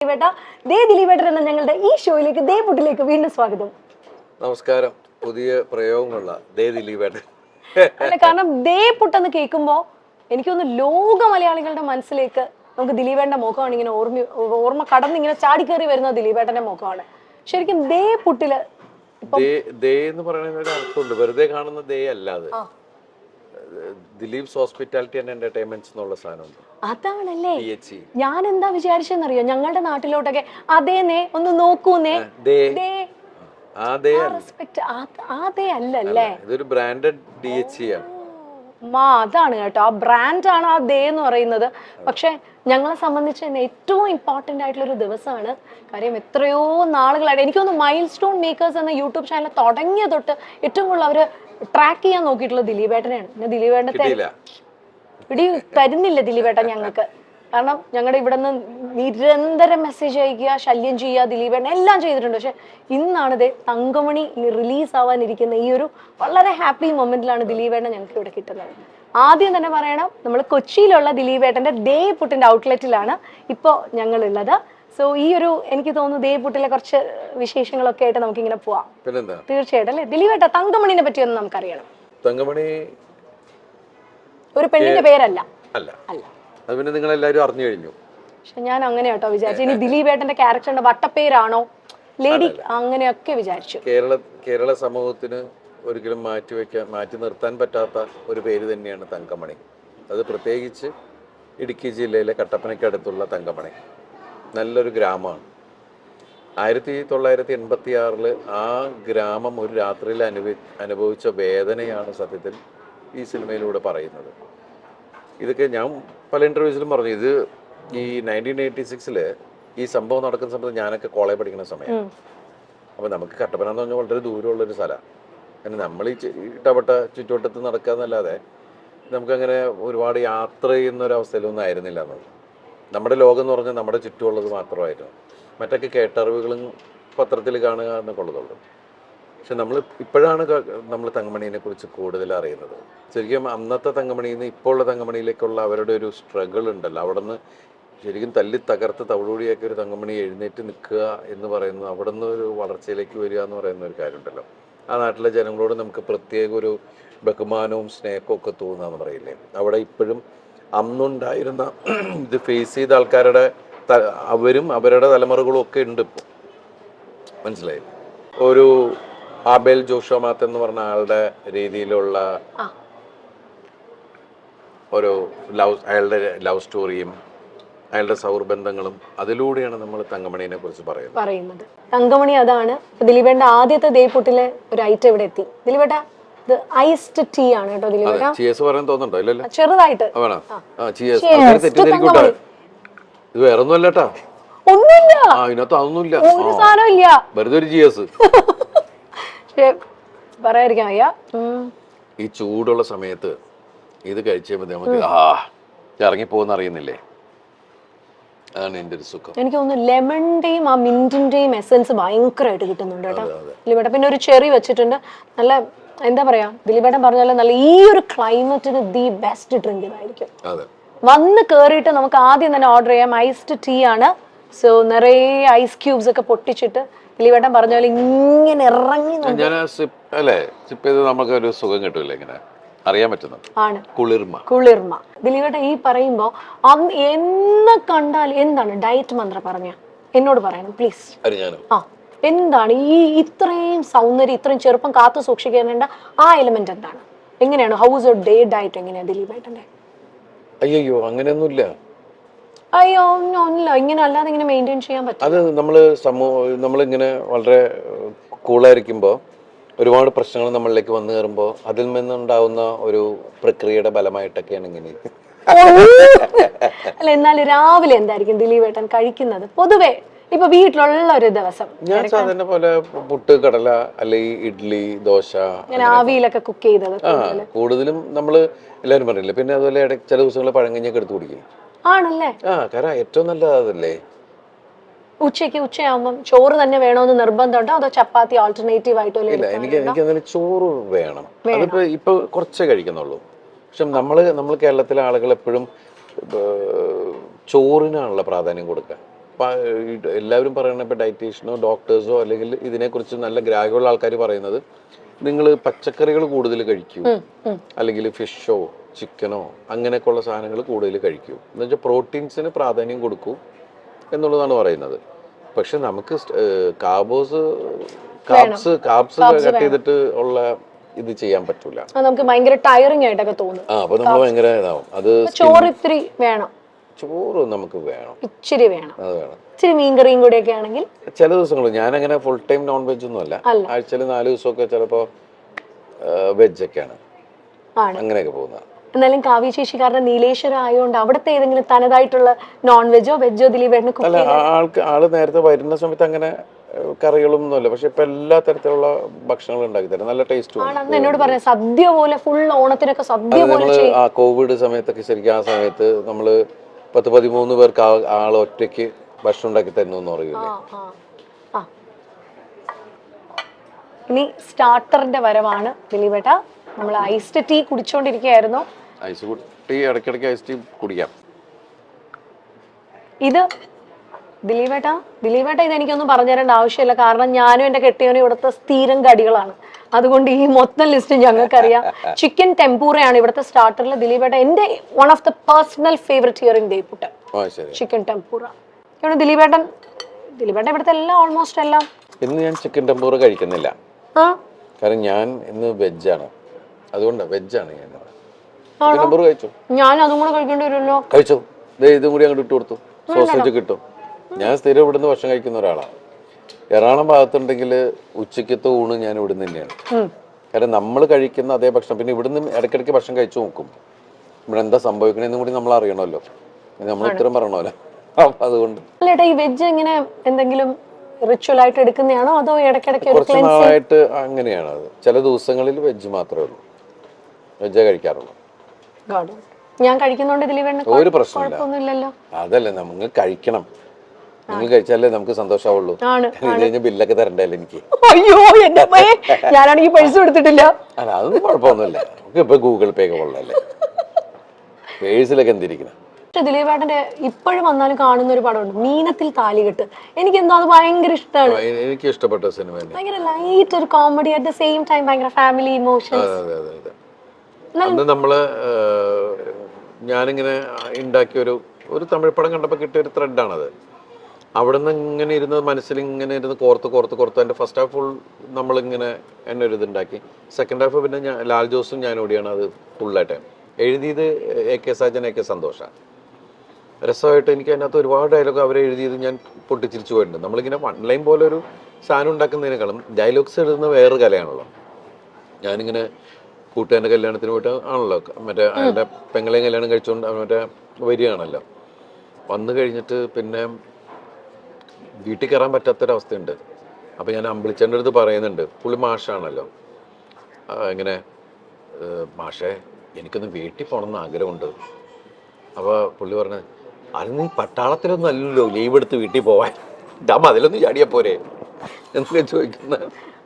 ദിലീപേട്ടൻ എന്ന ഞങ്ങളുടെ ഈ ഷോയിലേക്ക് പുട്ടിലേക്ക് വീണ്ടും സ്വാഗതം. നമസ്കാരം. പുതിയ പ്രയോഗമുള്ള ദിലീപേട്ടൻ അല്ല, കാരണം പുട്ടെന്ന് കേൾക്കുമ്പോ എനിക്കൊന്ന് ലോക മലയാളികളുടെ മനസ്സിലേക്ക് നമുക്ക് ദിലീപേട്ടന്റെ മുഖമാണ് ഇങ്ങനെ ഓർമ്മ കടന്നിങ്ങനെ ചാടിക്കേറി വരുന്ന ദിലീപേട്ടന്റെ മുഖമാണ്. ശരിക്കും പുട്ടില് എന്ന് പറയുന്ന ഒരു അർത്ഥമുണ്ട്. വെറുതെ കാണുന്ന അല്ലാതെ ദിലീപ്സ് ഹോസ്പിറ്റാലിറ്റി ആൻഡ് എന്റർടൈൻമെന്റ്സ് എന്നുള്ള സാധനമുണ്ട്. അതാണല്ലേ ഞാൻ എന്താ വിചാരിച്ചെന്നറിയോ, ഞങ്ങളുടെ നാട്ടിലോട്ടൊക്കെ അതേന്നേ ഒന്ന് നോക്കൂന്നേ അല്ലല്ലേ, ഇതൊരു ബ്രാൻഡഡ് DHC ആണ്. അതാണ് കേട്ടോ, ആ ബ്രാൻഡാണ് ആ എന്ന് പറയുന്നത്. പക്ഷെ ഞങ്ങളെ സംബന്ധിച്ച് തന്നെ ഏറ്റവും ഇമ്പോർട്ടന്റ് ആയിട്ടുള്ള ഒരു ദിവസമാണ്. കാര്യം എത്രയോ നാളുകളായിട്ട് എനിക്കൊന്ന് മൈൽ സ്റ്റോൺ മേക്കേഴ്സ് എന്ന യൂട്യൂബ് ചാനൽ തുടങ്ങിയ തൊട്ട് ഏറ്റവും കൂടുതൽ അവര് ട്രാക്ക് ചെയ്യാൻ നോക്കിയിട്ടുള്ള ദിലീപേട്ടനെയാണ്. പിന്നെ ദിലീപേട്ടനെ പിടി തരുന്നില്ല ദിലീപേട്ടൻ ഞങ്ങൾക്ക്. കാരണം ഞങ്ങളുടെ ഇവിടെ നിന്ന് നിരന്തരം മെസ്സേജ് അയക്കുക, ശല്യം ചെയ്യുക, ദിലീപേട്ടൻ എല്ലാം ചെയ്തിട്ടുണ്ട്. പക്ഷെ ഇന്നാണ് തങ്കമണി റിലീസ് ആവാനിരിക്കുന്ന ഈ ഒരു വളരെ ഹാപ്പി മൊമെന്റിലാണ് ദിലീപേട്ടൻ ഞങ്ങൾക്ക് ഇവിടെ കിട്ടുന്നത്. ആദ്യം തന്നെ പറയണം, നമ്മൾ കൊച്ചിയിലുള്ള ദിലീപേട്ടന്റെ പുട്ടിന്റെ ഔട്ട്ലെറ്റിലാണ് ഇപ്പോൾ ഞങ്ങളുള്ളത്. സോ ഈ ഒരു എനിക്ക് തോന്നുന്നു പുട്ടിലെ കുറച്ച് വിശേഷങ്ങളൊക്കെ ആയിട്ട് നമുക്ക് ഇങ്ങനെ പോവാം. തീർച്ചയായിട്ടും അല്ലെ ദിലീപേട്ട, തങ്കമണിനെ പറ്റി ഒന്ന് നമുക്കറിയണം. തങ്കമണി ഒരു പെണ്ണിന്റെ പേരല്ല. അല്ല അല്ല, അത് പിന്നെ നിങ്ങൾ എല്ലാവരും അറിഞ്ഞു കഴിഞ്ഞു. പക്ഷെ ഞാൻ അങ്ങനെ കേട്ടോ വിചാരിച്ചു, ഇനി ദിലീപേട്ടന്റെ ക്യാരക്ടറിന്റെ വട്ടപ്പേരാണോ ലേഡി അങ്ങനെയൊക്കെ വിചാരിച്ചു. കേരള സമൂഹത്തിന് ഒരിക്കലും മാറ്റി നിർത്താൻ പറ്റാത്ത ഒരു പേര് തന്നെയാണ് തങ്കമണി. അത് പ്രത്യേകിച്ച് ഇടുക്കി ജില്ലയിലെ കട്ടപ്പനയ്ക്കടുത്തുള്ള തങ്കമണി നല്ലൊരു ഗ്രാമമാണ്. 1986 ആ ഗ്രാമം ഒരു രാത്രിയിൽ അനുഭവിച്ച വേദനയാണ് സത്യത്തിൽ ഈ സിനിമയിലൂടെ പറയുന്നത്. ഇതൊക്കെ ഞാൻ പല ഇൻ്റർവ്യൂസിലും പറഞ്ഞു. ഇത് ഈ 1986 ഈ സംഭവം നടക്കുന്ന സമയത്ത് ഞാനൊക്കെ കോളേജ് പഠിക്കുന്ന സമയം. അപ്പോൾ നമുക്ക് കട്ടപ്പന എന്ന് പറഞ്ഞാൽ വളരെ ദൂരമുള്ളൊരു സ്ഥലമാണ്. കാരണം നമ്മൾ ഈ ഇട്ടപ്പെട്ട ചുറ്റുവട്ടത്ത് നടക്കുക എന്നല്ലാതെ നമുക്കങ്ങനെ ഒരുപാട് യാത്ര ചെയ്യുന്നൊരവസ്ഥയിലൊന്നും ആയിരുന്നില്ല എന്നത്. നമ്മുടെ ലോകം എന്ന് പറഞ്ഞാൽ നമ്മുടെ ചുറ്റുമുള്ളത് മാത്രമായിരുന്നു. മറ്റൊക്കെ കേട്ടറിവുകളും പത്രത്തിൽ കാണുക എന്നൊക്കെ ഉള്ളതുള്ളൂ. പക്ഷെ ഇപ്പോഴാണ് നമ്മൾ തങ്കമണിയെ കുറിച്ച് കൂടുതൽ അറിയുന്നത്. ശരിക്കും അന്നത്തെ തങ്കമണിയിൽ നിന്ന് ഇപ്പോൾ ഉള്ള തങ്കമണിയിലേക്കുള്ള അവരുടെ ഒരു സ്ട്രഗിൾ ഉണ്ടല്ലോ. അവിടെ നിന്ന് ശരിക്കും തല്ലി തകർത്ത് തവിടുകൂടിയാക്കി ഒരു തങ്കമണി എഴുന്നേറ്റ് നിൽക്കുക എന്ന് പറയുന്നത്, അവിടെ നിന്ന് ഒരു വളർച്ചയിലേക്ക് വരിക എന്ന് പറയുന്ന ഒരു കാര്യമുണ്ടല്ലോ. ആ നാട്ടിലെ ജനങ്ങളോട് നമുക്ക് പ്രത്യേക ഒരു ബഹുമാനവും സ്നേഹവും ഒക്കെ തോന്നുകയെന്ന് പറയില്ലേ. അവിടെ ഇപ്പോഴും അന്നുണ്ടായിരുന്ന ഇത് ഫേസ് ചെയ്ത ആൾക്കാരുടെ അവരും അവരുടെ തലമുറകളും ഒക്കെ ഉണ്ട് ഇപ്പോൾ. മനസ്സിലായി? ഒരു ആബേൽ ജോഷോമാത്ത് എന്ന് പറഞ്ഞ ആളുടെ രീതിയിലുള്ള ഒരു അയാളുടെ ലവ് സ്റ്റോറിയും അയാളുടെ സൗഹൃദങ്ങളും അതിലൂടെയാണ് നമ്മൾ തങ്കമണിയെ കുറിച്ച് പറയുന്നത്. തങ്കമണി അതാണ്. ദിലീപേട്ടന്റെ ആദ്യത്തെ പുട്ടിലെ ഒരു ഐറ്റം ഇവിടെ എത്തി. ദിലീപേട്ട ഐസ്ഡ് ടീ ആണ് കേട്ടോ. ദിലീപേട്ട ചിയേഴ്സ് പറയാൻ തോന്നുന്നുണ്ടോ? ഇല്ലല്ലോ, ചെറുതായിട്ട് ഇത് വേറെ ഒന്നും അല്ലട്ടാ. ഒന്നുമില്ല, ഇതിനകത്ത് അതൊന്നുമില്ല, ഒരു സാധനമില്ല, വെറുതെ ഒരു ചിയേഴ്സ്. പറയാതിരിക്കാൻ വയ്യ. ഈ ചൂടുള്ള സമയത്ത് ഇത് കഴിച്ചപ്പോ നമുക്ക് ഇറങ്ങിപ്പോകുന്ന അറിയുന്നില്ലേ. അതാണ് എന്റെ ഒരു സുഖം. എനിക്ക് തോന്നുന്നു ലെമണിന്റെയും ആ മിന്റിന്റെയും എസൻസ് ഭയങ്കരമായിട്ട് കിട്ടുന്നുണ്ട് കേട്ടോ ദിലീപേട്ടൻ. പിന്നെ ഒരു ചെറി വെച്ചിട്ടുണ്ട്. നല്ല എന്താ പറയാ, ദിലീപേട്ടൻ പറഞ്ഞാലും നല്ല ഈ ഒരു ക്ലൈമറ്റിന് ദി ബെസ്റ്റ് ഡ്രിങ്ക് ഇതായിരിക്കും. വന്ന് കേറിയിട്ട് നമുക്ക് ആദ്യം തന്നെ ഓർഡർ ചെയ്യാം. ഐസ്ഡ് ടീ ആണ്. സോ നിറയെ ഐസ് ക്യൂബ്സ് ഒക്കെ പൊട്ടിച്ചിട്ട് ദിലീപേട്ടൻ പറഞ്ഞ പോലെ ഇങ്ങനെ ഇറങ്ങി സിപ്പ് ചെയ്ത് നമുക്ക് ഒരു സുഖം കിട്ടൂല, ഇങ്ങനെ അറിയാൻ പറ്റുന്നത് ആണ്. കുളിർമ. ദിലീപേട്ടൻ ഈ പറയുമ്പോ എന്നെ കണ്ടാൽ എന്താണ് ഡയറ്റ് മന്ത്രം പറഞ്ഞ എന്നോട് പറയണം പ്ലീസ്. എന്താണ് ഈ ഇത്രയും സൗന്ദര്യം, ഇത്രയും ചെറുപ്പം കാത്തു സൂക്ഷിക്കേണ്ട ആ എലിമെന്റ് എന്താണ്? എങ്ങനെയാണ് ഹൗസ് ഓഫ് ഡയറ്റ് എങ്ങനെയാ ദിലീപേട്ടന്റെ? അയ്യോ അങ്ങനെയൊന്നുമില്ല. അയ്യോ ഒന്നുമില്ല, ഇങ്ങനെ അല്ലാതെ ഇങ്ങനെ മെയിൻറ്റെയിൻ ചെയ്യാൻ പറ്റും. അത് നമ്മളിങ്ങനെ വളരെ കൂളായിരിക്കുമ്പോൾ ഒരുപാട് പ്രശ്നങ്ങൾ നമ്മളിലേക്ക് വന്നു കയറുമ്പോൾ അതിൽ നിന്നുണ്ടാവുന്ന ഒരു പ്രക്രിയയുടെ ഫലമായിട്ടൊക്കെയാണ് ഇങ്ങനെ. അല്ല, എന്നാലും രാവിലെ എന്തായിരിക്കും ദിലീപേട്ടൻ കഴിക്കുന്നത് പൊതുവെ? ഇപ്പൊ വീട്ടിലുള്ള ഒരു ദിവസം ഞാൻ സാധാരണ പോലെ പുട്ട്, കടല, അല്ലെങ്കിൽ ഇഡ്ഡലി, ദോശ, ആവിയിലൊക്കെ കുക്ക് ചെയ്തത് കൂടുതലും നമ്മള് എല്ലാവരും പറഞ്ഞില്ലേ. പിന്നെ അതുപോലെ ചില ദിവസങ്ങളിൽ പഴങ്കഞ്ഞൊക്കെ എടുത്ത് കുടിക്കും. ആണല്ലേ? കാരണം ഏറ്റവും നല്ലത് അതല്ലേ. ഉച്ചയാകുമ്പോൾ ചോറ് തന്നെ വേണമെന്ന് നിർബന്ധമുണ്ടോ, അതോ ചപ്പാത്തി ആൾട്ടർനേറ്റീവ് ആയിട്ടോ? ഇല്ല, എനിക്ക് അങ്ങനെ ചോറ് വേണം. അതിപ്പോ ഇപ്പൊ കുറച്ചേ കഴിക്കുന്നുള്ളൂ. പക്ഷെ നമ്മൾ കേരളത്തിലെ ആളുകൾ എപ്പോഴും ചോറിനാണുള്ള പ്രാധാന്യം കൊടുക്കുക. എല്ലാവരും പറയണ ഇപ്പോൾ ഡയറ്റീഷ്യനോ ഡോക്ടേഴ്സോ അല്ലെങ്കിൽ ഇതിനെക്കുറിച്ച് നല്ല ഗ്രാഹ്യമുള്ള ആൾക്കാർ പറയുന്നത് നിങ്ങൾ പച്ചക്കറികൾ കൂടുതൽ കഴിക്കൂ, അല്ലെങ്കിൽ ഫിഷോ ചിക്കനോ അങ്ങനെയൊക്കെയുള്ള സാധനങ്ങൾ കൂടുതൽ കഴിക്കൂ എന്ന് വെച്ചാൽ പ്രോട്ടീൻസിന് പ്രാധാന്യം കൊടുക്കൂ എന്നുള്ളതാണ് പറയുന്നത്. പക്ഷെ നമുക്ക് കാബ്സ് കട്ട് ചെയ്തിട്ട് ഉള്ള ഇത് ചെയ്യാൻ പറ്റൂല. നമുക്ക് ഭയങ്കര ടയറിംഗ് ആയിട്ടൊക്കെ തോന്നും. അപ്പൊ നമ്മൾ ഭയങ്കര ഇതാവും. അത് ചോറ് ഇത്തിരി വേണം, ചോറ് നമുക്ക് വേണം, ഇച്ചിരി വേണം, അത് വേണം. ഇച്ചിരി മീൻകറിയും കൂടെ ഒക്കെ ആണെങ്കിൽ ചില ദിവസങ്ങൾ ഞാനങ്ങനെ ഫുൾ ടൈം നോൺ വെജ് ഒന്നും അല്ല, ആഴ്ചയിൽ 4 ദിവസമൊക്കെ ചിലപ്പോ വെജ് ഒക്കെയാണ്, അങ്ങനെയൊക്കെ പോകുന്നത്. എന്നാലും കാവ്യ ശേഷിക്കാരുടെ നീലേശ്വരം ആയതുകൊണ്ട് അവിടുത്തെ ഏതെങ്കിലും തനതായിട്ടുള്ള നോൺ വെജോ വെജോ ദിലീപേട്ടന് അല്ല, ആള് നേരത്തെ വരുന്ന സമയത്ത് അങ്ങനെ കറികളൊന്നും അല്ല, പക്ഷെ ഇപ്പൊ എല്ലാ തരത്തിലുള്ള ഭക്ഷണങ്ങളും ഉണ്ടാക്കി തരാം, നല്ല ടേസ്റ്റും. എന്നോട് പറഞ്ഞ സദ്യ പോലെ ഫുൾ ഓണത്തിനൊക്കെ സദ്യ പോലെ. ആ കോവിഡ് സമയത്തൊക്കെ ശരിക്കും ആ സമയത്ത് നമ്മള് 10-13 പേർക്ക് ആള് ഒറ്റയ്ക്ക് ഭക്ഷണം ഉണ്ടാക്കി തരുന്നു പറയൂലേ. ഇനി സ്റ്റാർട്ടറിന്റെ വരവാണ് ദിലീപേട്ട. നമ്മൾ ഐസ്ഡ് ടീ കുടിച്ചോണ്ടിരിക്കുകയായിരുന്നു. ഐസ് ടീ ഇടയ്ക്കിടയ്ക്ക് ഐസ് ടീ കുടിക്കാം. ഇത് ദിലീപേട്ട ഇത് എനിക്കൊന്നും പറഞ്ഞു തരേണ്ട ആവശ്യമില്ല, കാരണം ഞാനും എന്റെ കെട്ടിയവനും ഇവിടുത്തെ സ്ഥിരം കടികളാണ്. അതുകൊണ്ട് ഈ മൊത്തം ലിസ്റ്റ് ഞങ്ങൾക്കറിയാം. ചിക്കൻ ടെമ്പൂറയാണ് ഇവിടുത്തെ സ്റ്റാർട്ടറിൽ. ദിലീപേട്ട എന്റെ one of the personal favourite here in ദേപ്പുട്ട്, ചിക്കൻ ടെമ്പൂറ. ദിലീപേട്ടൻ ഇവിടുത്തെ എല്ലാം ഓൾമോസ്റ്റ് എല്ലാം. ഇന്ന് ഞാൻ ചിക്കൻ ടെമ്പൂറ കഴിക്കുന്നില്ല, കാരണം ഞാൻ ഇന്ന് വെജാണ്. അതുകൊണ്ട് വെജാണ് ഞാൻ. ചിക്കൻ ടെമ്പൂറ കഴിച്ചു, ഞാൻ അതും കൂടെ കഴിക്കേണ്ടി വരുമല്ലോ. കഴിച്ചു, ഇതും കൂടി അങ്ങോട്ട് ഇട്ട് കൊടുത്തു, സോസേജ് കിട്ടും. ഞാൻ സ്ഥിരം ഇവിടുന്ന് ഭക്ഷണം കഴിക്കുന്ന ഒരാളാണ്. എറണാകുളം ഭാഗത്തുണ്ടെങ്കിൽ ഉച്ചക്കത്തെ ഊണ് ഞാൻ ഇവിടുന്ന് തന്നെയാണ്. കാരണം നമ്മൾ കഴിക്കുന്ന അതേ ഭക്ഷണം, പിന്നെ ഇവിടുന്ന് ഇടയ്ക്കിടയ്ക്ക് ഭക്ഷണം കഴിച്ചു നോക്കും, ഇവിടെ എന്താ സംഭവിക്കണെന്നും കൂടി നമ്മൾ അറിയണമല്ലോ, നമ്മൾ ഉത്തരം പറയണമല്ലോ. അതുകൊണ്ട് ഈ വെജ് എങ്ങനെ എന്തെങ്കിലും റിച്വൽ ആയിട്ട് എടുക്കുന്നതാണോ അതോ ഇടയ്ക്കിടയ്ക്ക്? കുറച്ച് നാളായിട്ട് അങ്ങനെയാണ്. അത് ചില ദിവസങ്ങളിൽ വെജ് മാത്രമേ ഉള്ളൂ, വെജേ കഴിക്കാറുള്ളൂ. ഞാൻ കഴിക്കുന്നോണ്ട് ദിലീപേട്ടന് ഒരു പ്രശ്നമില്ല. അതല്ലേ, നമ്മൾ കഴിക്കണം, നിങ്ങൾ കഴിച്ചാലേ നമുക്ക് സന്തോഷമാവുള്ളൂ. ഇത് കഴിഞ്ഞ് ബില്ലൊക്കെ തരണ്ടല്ലേ എനിക്ക്. അയ്യോ ഞാനാണെങ്കിൽ പൈസ കൊടുത്തിട്ടില്ല. അല്ല, അതൊന്നും കുഴപ്പമൊന്നുമില്ല, നമുക്ക് ഇപ്പൊ ഗൂഗിൾ പേ ഒക്കെ കൊള്ളല്ലേ, പേഴ്സിലൊക്കെ എന്തിരിക്കണം. ദിലീപേട്ടന്റെ ഇപ്പോഴും വന്നാലും കാണുന്ന ഒരു പടമുണ്ട്, മീനത്തിൽ താലികെട്ട്. എനിക്ക് എന്തോ അത് ഭയങ്കര ഇഷ്ടമാണ്. എനിക്ക് ഇഷ്ടപ്പെട്ട സിനിമ, ഭയങ്കര ലൈറ്റ് ഒരു comedy, at the same time ഭയങ്കര ഫാമിലി ഇമോഷൻസ്. അന്ന് നമ്മള് ഞാനിങ്ങനെ ഉണ്ടാക്കിയ ഒരു തമിഴ് പടം കണ്ടപ്പോൾ കിട്ടിയ ഒരു ത്രെഡാണത്. അവിടെ നിന്ന് ഇങ്ങനെ ഇരുന്ന് മനസ്സിൽ ഇങ്ങനെ ഇരുന്ന് കോർത്ത് എൻ്റെ ഫസ്റ്റ് ഹാഫ് ഫുൾ നമ്മളിങ്ങനെ എന്നെ ഒരു ഇതുണ്ടാക്കി. സെക്കൻഡ് ഹാഫ് പിന്നെ ലാൽ ജോസും ഞാൻ ഓടിയാണ് അത് ഫുള്ളായിട്ട് എഴുതിയത്. AK സാജൻ AK സന്തോഷാണ്. രസമായിട്ട് എനിക്ക് അതിനകത്ത് ഒരുപാട് ഡയലോഗ് അവരെ എഴുതിയത് ഞാൻ പൊട്ടിച്ചിരിച്ചു പോയിട്ടുണ്ട്. നമ്മളിങ്ങനെ വൺ ലൈൻ പോലെ ഒരു സാധനം ഉണ്ടാക്കുന്നതിനേക്കാളും ഡയലോഗ്സ് എഴുതുന്ന വേറൊരു കലയാണല്ലോ. ഞാനിങ്ങനെ കൂട്ടുകാരൻ്റെ കല്യാണത്തിന് പോയിട്ട് ആണല്ലോ, മറ്റേ അയാളുടെ പെങ്ങളെയും കല്യാണം കഴിച്ചുകൊണ്ട് മറ്റേ വരികയാണല്ലോ. വന്നു കഴിഞ്ഞിട്ട് പിന്നെ വീട്ടിൽ കയറാൻ പറ്റാത്തൊരവസ്ഥയുണ്ട്. അപ്പോൾ ഞാൻ അമ്പിളിച്ചേൻ്റെ അടുത്ത് പറയുന്നുണ്ട്, പുള്ളി മാഷാണല്ലോ, ഇങ്ങനെ മാഷേ എനിക്കൊന്ന് വീട്ടിൽ പോകണമെന്ന് ആഗ്രഹമുണ്ട്. അപ്പോൾ പുള്ളി പറഞ്ഞത്, അത് നീ പട്ടാളത്തിലൊന്നും അല്ലല്ലോ ലീവ് എടുത്ത് വീട്ടിൽ പോവാൻ, ഡാം അതിലൊന്നും ചാടിയാൽ പോരെ എന്നൊക്കെ ചോദിക്കുന്ന